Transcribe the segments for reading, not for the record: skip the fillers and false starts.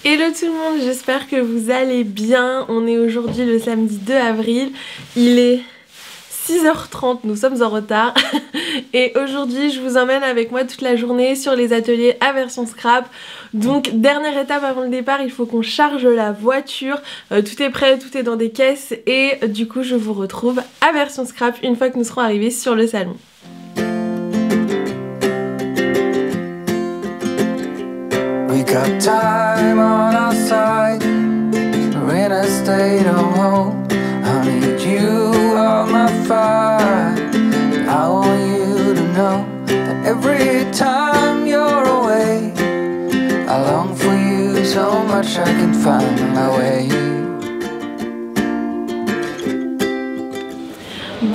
Hello tout le monde, j'espère que vous allez bien. On est aujourd'hui le samedi 2 avril, il est 6h30, nous sommes en retard et aujourd'hui je vous emmène avec moi toute la journée sur les ateliers à version scrap. Donc dernière étape avant le départ, il faut qu'on charge la voiture, tout est prêt, tout est dans des caisses et du coup je vous retrouve à version scrap une fois que nous serons arrivés sur le salon. We got time on our side. We're in a state of hope. I need you on my fire. I want you to know that every time you're away, I long for you so much I can find my way.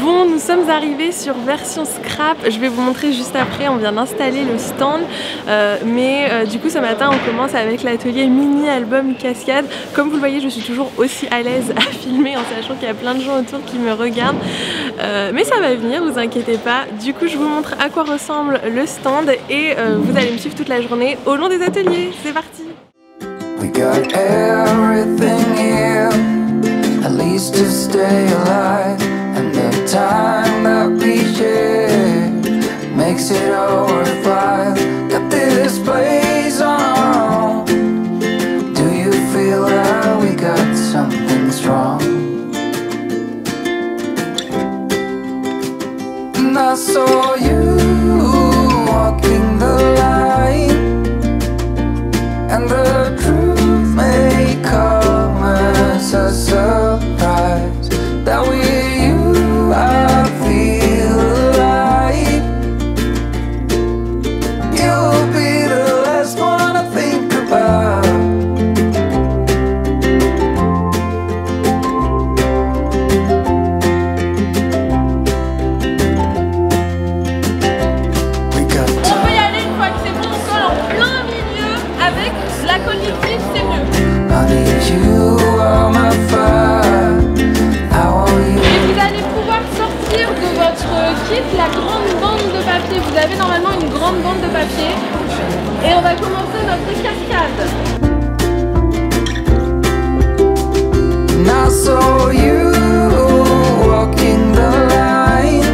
Bon, nous sommes arrivés sur version scrap, je vais vous montrer juste après, on vient d'installer le stand, du coup ce matin on commence avec l'atelier mini album cascade. Comme vous le voyez, je suis toujours aussi à l'aise à filmer en sachant qu'il y a plein de gens autour qui me regardent, mais ça va venir, vous inquiétez pas. Du coup je vous montre à quoi ressemble le stand et vous allez me suivre toute la journée au long des ateliers, c'est parti. We got everything here, at least to stay alive. And the time that we share makes it all worthwhile. Got this place on our own. Do you feel that we got something strong? And I saw you walking the line, and the truth may come as a surprise that I feel alive. You'll be the last one I think about. We got time. On peut y aller une fois que c'est bon, on colle en plein milieu avec la colle liquide, c'est mieux. I need you on my fire. I want you. De votre kit, la grande bande de papier. Vous avez normalement une grande bande de papier et on va commencer notre cascade. And I saw you walking the line,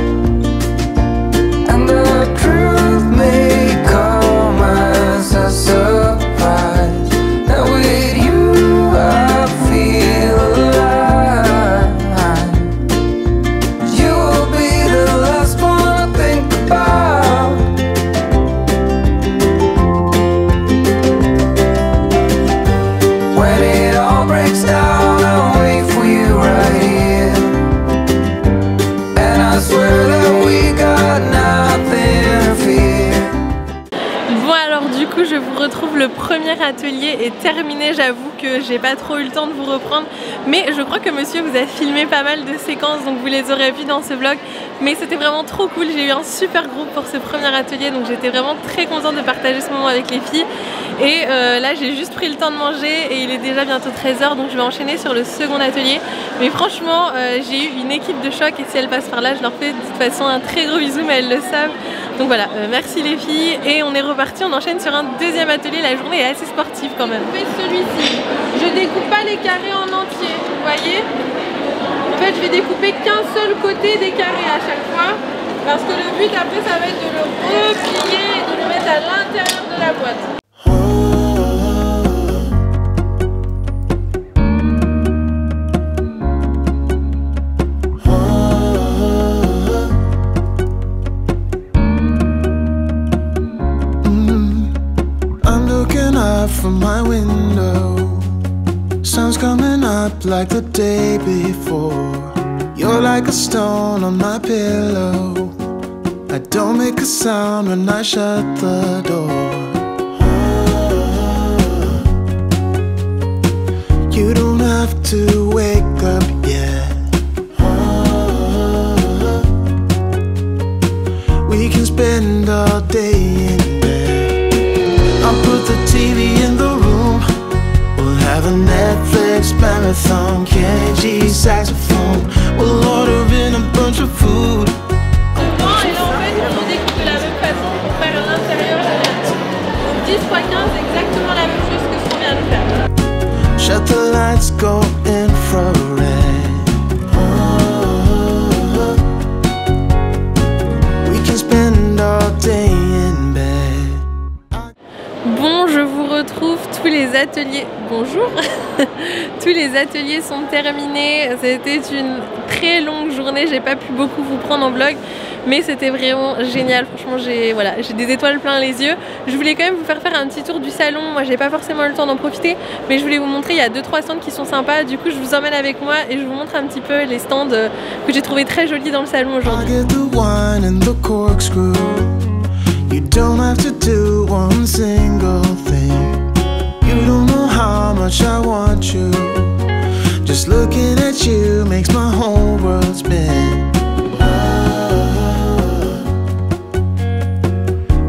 and the truth may come as a surprise that with you I feel alive. You'll be the last one I think about. When it all breaks down, I'll wait for you right here. And I swear that we got nothing to fear. Bon alors du coup je vous retrouve, le premier atelier est terminé. J'avoue que j'ai pas trop eu le temps de vous reprendre, mais je crois que monsieur vous a filmé pas mal de séquences, donc vous les aurez vues dans ce vlog. Mais c'était vraiment trop cool, j'ai eu un super groupe pour ce premier atelier, donc j'étais vraiment très contente de partager ce moment avec les filles. Et là j'ai juste pris le temps de manger et il est déjà bientôt 13h, donc je vais enchaîner sur le second atelier. Mais franchement j'ai eu une équipe de choc et si elles passent par là je leur fais de toute façon un très gros bisou, mais elles le savent. Donc voilà, merci les filles et on est reparti, on enchaîne sur un deuxième atelier. La journée est assez sportive quand même. Je fais celui-ci, je découpe pas les carrés en entier, vous voyez. En fait je vais découper qu'un seul côté des carrés à chaque fois, parce que le but après ça va être de le replier et de le mettre à l'intérieur de la boîte. From my window, sun's coming up like the day before. You're like a stone on my pillow. I don't make a sound when I shut the door. You don't have to wake up yet. We can spend all day in bed. I'll put the TV in the room. We'll have a Netflix marathon, Kenny G saxophone. We'll order in a bunch of food. Et là en fait on découpe de la même façon pour faire l'intérieur de la boîte. Donc 10 x 15 exactement la même chose que ce qu'on vient de faire. Shut the lights, go infrared. We can spend all day in bed. Bon, je vous retrouve, tous les ateliers... Bonjour. Tous les ateliers sont terminés. C'était une très longue journée, j'ai pas pu beaucoup vous prendre en vlog, mais c'était vraiment génial. Franchement, j'ai des étoiles plein les yeux. Je voulais quand même vous faire un petit tour du salon. Moi, j'ai pas forcément eu le temps d'en profiter, mais je voulais vous montrer, il y a 2-3 stands qui sont sympas. Du coup, je vous emmène avec moi et je vous montre un petit peu les stands que j'ai trouvé très jolis dans le salon aujourd'hui. You don't have to do one single thing. You don't know how much I want you. Just looking at you makes my whole world spin.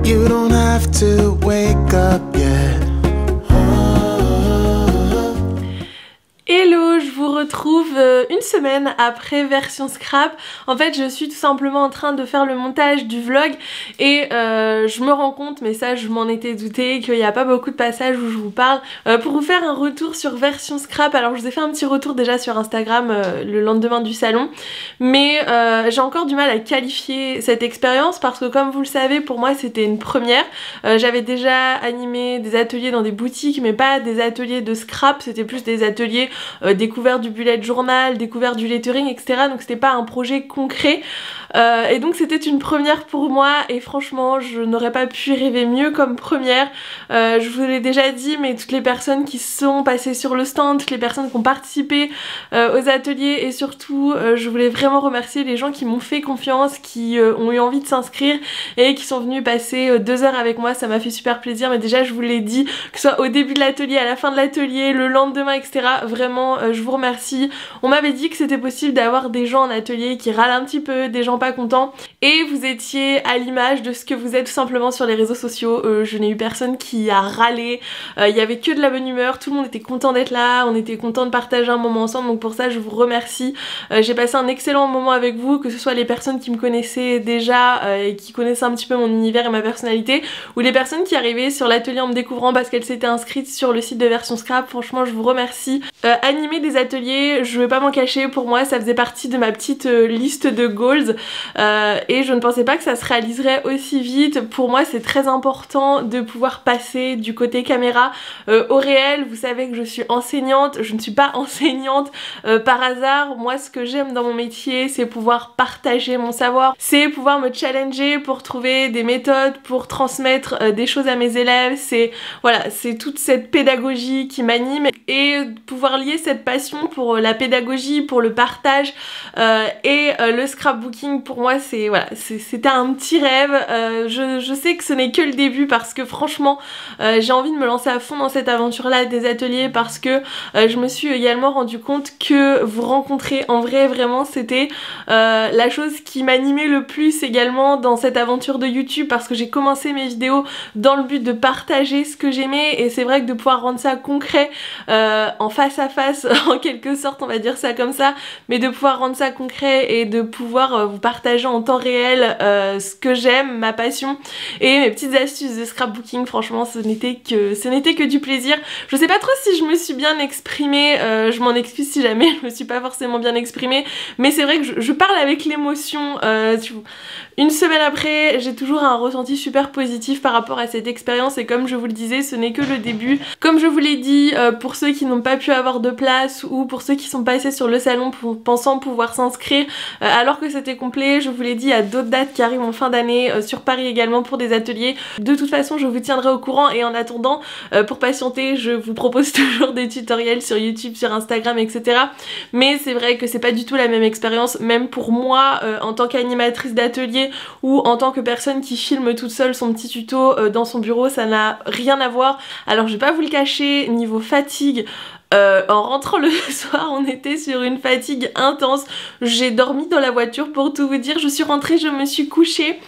You don't have to wake up yet. Hello, je vous retrouve une semaine après version scrap. En fait, je suis tout simplement en train de faire le montage du vlog et je me rends compte, mais ça je m'en étais douté, qu'il n'y a pas beaucoup de passages où je vous parle. Pour vous faire un retour sur version scrap, alors je vous ai fait un petit retour déjà sur Instagram le lendemain du salon, mais j'ai encore du mal à qualifier cette expérience parce que comme vous le savez, pour moi c'était une première. J'avais déjà animé des ateliers dans des boutiques, mais pas des ateliers de scrap, c'était plus des ateliers découverte du bullet journal, découverte du lettering, etc. Donc c'était pas un projet concret. Et donc c'était une première pour moi et franchement je n'aurais pas pu rêver mieux comme première. Je vous l'ai déjà dit, mais toutes les personnes qui sont passées sur le stand, toutes les personnes qui ont participé aux ateliers et surtout je voulais vraiment remercier les gens qui m'ont fait confiance, qui ont eu envie de s'inscrire et qui sont venus passer 2 heures avec moi. Ça m'a fait super plaisir, mais déjà je vous l'ai dit, que ce soit au début de l'atelier, à la fin de l'atelier, le lendemain, etc. Vraiment je vous remercie. On m'avait dit que c'était possible d'avoir des gens en atelier qui râlent un petit peu, des gens pas contents, et vous étiez à l'image de ce que vous êtes tout simplement sur les réseaux sociaux. Je n'ai eu personne qui a râlé, il y avait que de la bonne humeur, tout le monde était content d'être là, on était content de partager un moment ensemble, donc pour ça je vous remercie. J'ai passé un excellent moment avec vous, que ce soit les personnes qui me connaissaient déjà et qui connaissaient un petit peu mon univers et ma personnalité, ou les personnes qui arrivaient sur l'atelier en me découvrant parce qu'elles s'étaient inscrites sur le site de version scrap. Franchement je vous remercie. Animer des ateliers, je vais pas m'en cacher, pour moi ça faisait partie de ma petite liste de goals. Et je ne pensais pas que ça se réaliserait aussi vite. Pour moi c'est très important de pouvoir passer du côté caméra au réel. Vous savez que je suis enseignante, je ne suis pas enseignante par hasard. Moi ce que j'aime dans mon métier c'est pouvoir partager mon savoir, c'est pouvoir me challenger pour trouver des méthodes, pour transmettre des choses à mes élèves. C'est voilà, c'est toute cette pédagogie qui m'anime et pouvoir lier cette passion pour la pédagogie, pour le partage et le scrapbooking. Pour moi c'est voilà, c'était un petit rêve. Je sais que ce n'est que le début parce que franchement j'ai envie de me lancer à fond dans cette aventure là des ateliers, parce que je me suis également rendu compte que vous rencontrer en vrai, vraiment c'était la chose qui m'animait le plus également dans cette aventure de YouTube, parce que j'ai commencé mes vidéos dans le but de partager ce que j'aimais, et c'est vrai que de pouvoir rendre ça concret en face à face en quelque sorte, on va dire ça comme ça, mais de pouvoir rendre ça concret et de pouvoir vous partager en temps réel ce que j'aime, ma passion et mes petites astuces de scrapbooking. Franchement ce n'était que du plaisir. Je sais pas trop si je me suis bien exprimée, je m'en excuse si jamais je me suis pas forcément bien exprimée, mais c'est vrai que je parle avec l'émotion. Une semaine après, j'ai toujours un ressenti super positif par rapport à cette expérience, et comme je vous le disais, ce n'est que le début. Comme je vous l'ai dit, pour ceux qui n'ont pas pu avoir de place ou pour ceux qui sont passés sur le salon pensant pouvoir s'inscrire alors que c'était complet, je vous l'ai dit, il y a d'autres dates qui arrivent en fin d'année sur Paris également pour des ateliers. De toute façon je vous tiendrai au courant, et en attendant pour patienter je vous propose toujours des tutoriels sur YouTube, sur Instagram, etc. Mais c'est vrai que c'est pas du tout la même expérience, même pour moi en tant qu'animatrice d'atelier ou en tant que personne qui filme toute seule son petit tuto dans son bureau, ça n'a rien à voir. Alors je vais pas vous le cacher, niveau fatigue, en rentrant le soir on était sur une fatigue intense. J'ai dormi dans la voiture pour tout vous dire. Je suis rentrée, je me suis couchée.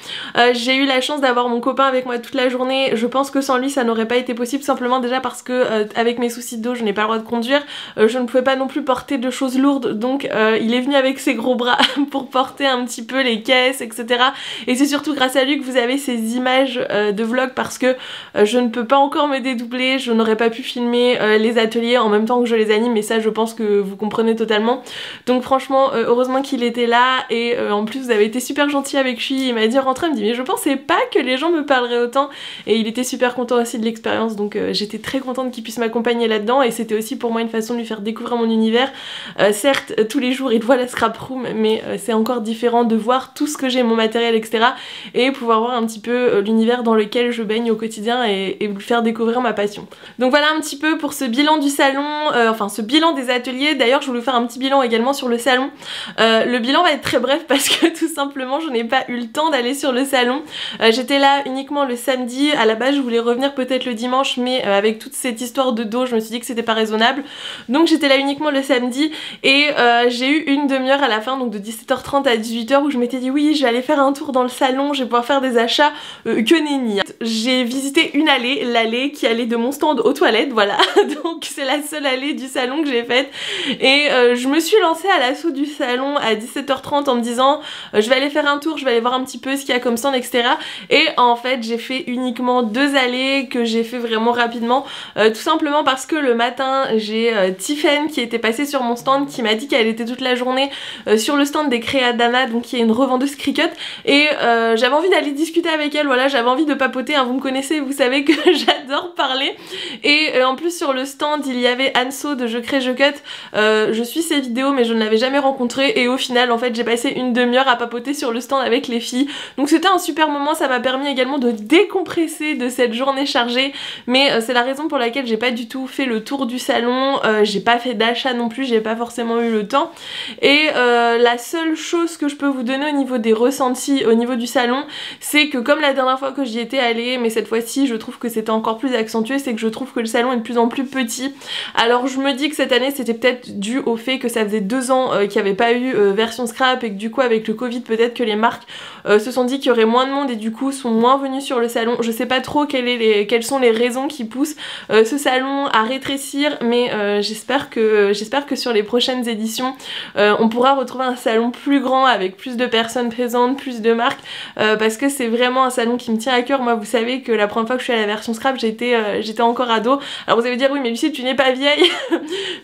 J'ai eu la chance d'avoir mon copain avec moi toute la journée. Je pense que sans lui ça n'aurait pas été possible, simplement déjà parce que avec mes soucis de dos je n'ai pas le droit de conduire. Je ne pouvais pas non plus porter de choses lourdes, donc il est venu avec ses gros bras pour porter un petit peu les caisses, etc. Et c'est surtout grâce à lui que vous avez ces images de vlog, parce que je ne peux pas encore me dédoubler. Je n'aurais pas pu filmer les ateliers en même temps que je les anime, et ça je pense que vous comprenez totalement. Donc franchement heureusement qu'il était là, et en plus vous avez été super gentil avec lui. Il m'a dit rentré, il me dit mais je pensais pas que les gens me parleraient autant, et il était super content aussi de l'expérience, donc j'étais très contente qu'il puisse m'accompagner là-dedans, et c'était aussi pour moi une façon de lui faire découvrir mon univers. Certes tous les jours il voit la scrap room, mais c'est encore différent de voir tout ce que j'ai, mon matériel, etc., et pouvoir voir un petit peu l'univers dans lequel je baigne au quotidien, et lui faire découvrir ma passion. Donc voilà un petit peu pour ce bilan du salon, enfin ce bilan des ateliers. D'ailleurs je voulais faire un petit bilan également sur le salon. Le bilan va être très bref parce que tout simplement je n'ai pas eu le temps d'aller sur le salon. J'étais là uniquement le samedi. À la base je voulais revenir peut-être le dimanche, mais avec toute cette histoire de dos je me suis dit que c'était pas raisonnable, donc j'étais là uniquement le samedi, et j'ai eu une demi-heure à la fin, donc de 17h30 à 18h, où je m'étais dit oui je vais aller faire un tour dans le salon, je vais pouvoir faire des achats, que nenni. J'ai visité une allée, l'allée qui allait de mon stand aux toilettes, voilà. Donc c'est la seule allée du salon que j'ai faite, et je me suis lancée à l'assaut du salon à 17h30 en me disant je vais aller faire un tour, je vais aller voir un petit peu ce qu'il y a comme stand, etc. Et en fait j'ai fait uniquement 2 allées que j'ai fait vraiment rapidement, tout simplement parce que le matin j'ai Tiffen qui était passée sur mon stand, qui m'a dit qu'elle était toute la journée sur le stand des Créa d'Anna, donc qui est une revendeuse Cricut, et j'avais envie d'aller discuter avec elle, voilà, j'avais envie de papoter, hein, vous me connaissez, vous savez que j'adore parler. Et en plus sur le stand il y avait Anso de Je Crée Je Cut. Je suis ses vidéos mais je ne l'avais jamais rencontrée, et au final en fait j'ai passé une demi-heure à papoter sur le stand avec les filles, donc c'était un super moment. Ça m'a permis également de décompresser de cette journée chargée, mais c'est la raison pour laquelle j'ai pas du tout fait le tour du salon, j'ai pas fait d'achat non plus, j'ai pas forcément eu le temps. Et la seule chose que je peux vous donner au niveau des ressentis au niveau du salon, c'est que comme la dernière fois que j'y étais allée, mais cette fois-ci je trouve que c'était encore plus accentué, c'est que je trouve que le salon est de plus en plus petit. Alors je me dis que cette année c'était peut-être dû au fait que ça faisait 2 ans qu'il n'y avait pas eu version scrap, et que du coup avec le Covid peut-être que les marques se sont dit qu'il y aurait moins de monde, et du coup sont moins venus sur le salon. Je sais pas trop quelles sont les raisons qui poussent ce salon à rétrécir, mais j'espère que sur les prochaines éditions on pourra retrouver un salon plus grand avec plus de personnes présentes, plus de marques, parce que c'est vraiment un salon qui me tient à cœur. Moi vous savez que la première fois que je suis à la version scrap j'étais encore ado. Alors vous allez dire oui mais Lucie tu n'es pas vieille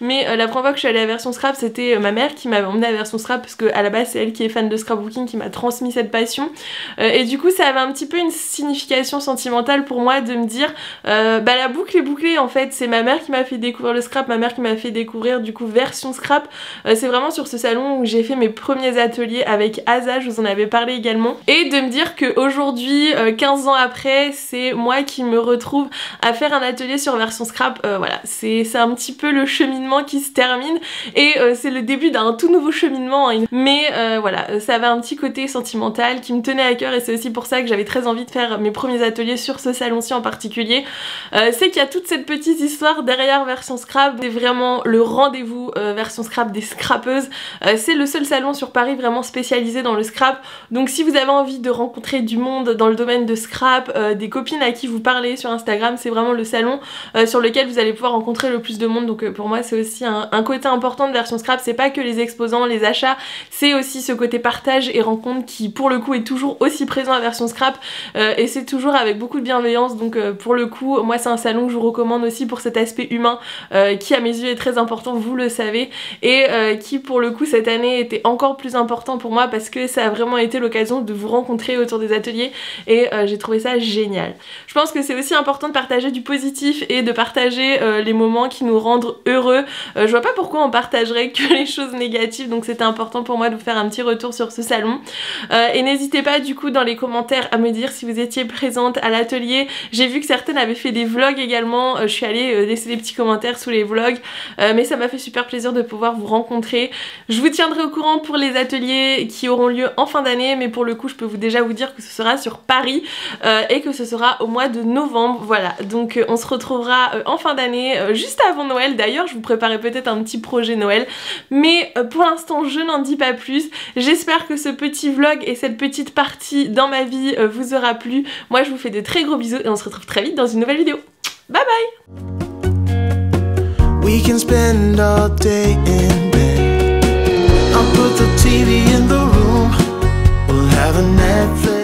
mais la première fois que je suis allée à la version scrap c'était ma mère qui m'avait emmenée à la version scrap, parce que à la base c'est elle qui est fan de scrapbooking qui m'a transmis cette passion, et du coup ça avait un petit peu une signification sentimentale pour moi de me dire bah la boucle est bouclée en fait. C'est ma mère qui m'a fait découvrir le scrap, ma mère qui m'a fait découvrir du coup version scrap. C'est vraiment sur ce salon où j'ai fait mes premiers ateliers avec Asa, je vous en avais parlé également, et de me dire qu'aujourd'hui 15 ans après c'est moi qui me retrouve à faire un atelier sur version scrap. Voilà, c'est un petit peu le cheminement qui se termine, et c'est le début d'un tout nouveau cheminement, hein. Mais voilà, ça avait un petit côté sentimental qui me tenait à cœur, et c'est aussi pour ça que j'avais très envie de faire mes premiers ateliers sur ce salon-ci en particulier. C'est qu'il y a toute cette petite histoire derrière version scrap, c'est vraiment le rendez-vous version scrap des scrapeuses. C'est le seul salon sur Paris vraiment spécialisé dans le scrap, donc si vous avez envie de rencontrer du monde dans le domaine de scrap, des copines à qui vous parlez sur Instagram, c'est vraiment le salon sur lequel vous allez pouvoir rencontrer le plus de monde. Donc pour moi c'est aussi un côté important de version scrap, c'est pas que les exposants, les achats, c'est aussi ce côté partage et rencontre qui pour le coup est toujours aussi présent à version scrap, et c'est toujours avec beaucoup de bienveillance. Donc pour le coup moi c'est un salon que je vous recommande aussi pour cet aspect humain qui à mes yeux est très important, vous le savez, et qui pour le coup cette année était encore plus important pour moi parce que ça a vraiment été l'occasion de vous rencontrer autour des ateliers, et j'ai trouvé ça génial. Je pense que c'est aussi important de partager du positif et de partager les moments qui nous rendent heureux. Je vois pas pourquoi on partagerait que les choses négatives, donc c'était important pour moi de vous faire un petit retour sur ce salon. Et n'hésitez pas du coup dans les commentaires à me dire si vous étiez présente à l'atelier. J'ai vu que certaines avaient fait des vlogs également, je suis allée laisser des petits commentaires sous les vlogs, mais ça m'a fait super plaisir de pouvoir vous rencontrer. Je vous tiendrai au courant pour les ateliers qui auront lieu en fin d'année, mais pour le coup je peux déjà vous dire que ce sera sur Paris et que ce sera au mois de novembre. Voilà, donc on se retrouvera en fin d'année, juste avant Noël. D'ailleurs je vous préparais peut-être un petit projet Noël, mais pour l'instant je n'en dis pas plus. J'espère que ce petit vlog et cette petite partie dans ma vie vous aura plu. Moi je vous fais de très gros bisous et on se retrouve très vite dans une nouvelle vidéo. Bye bye. We can spend all day in bed. I'll put the TV in the room. We'll have a Netflix.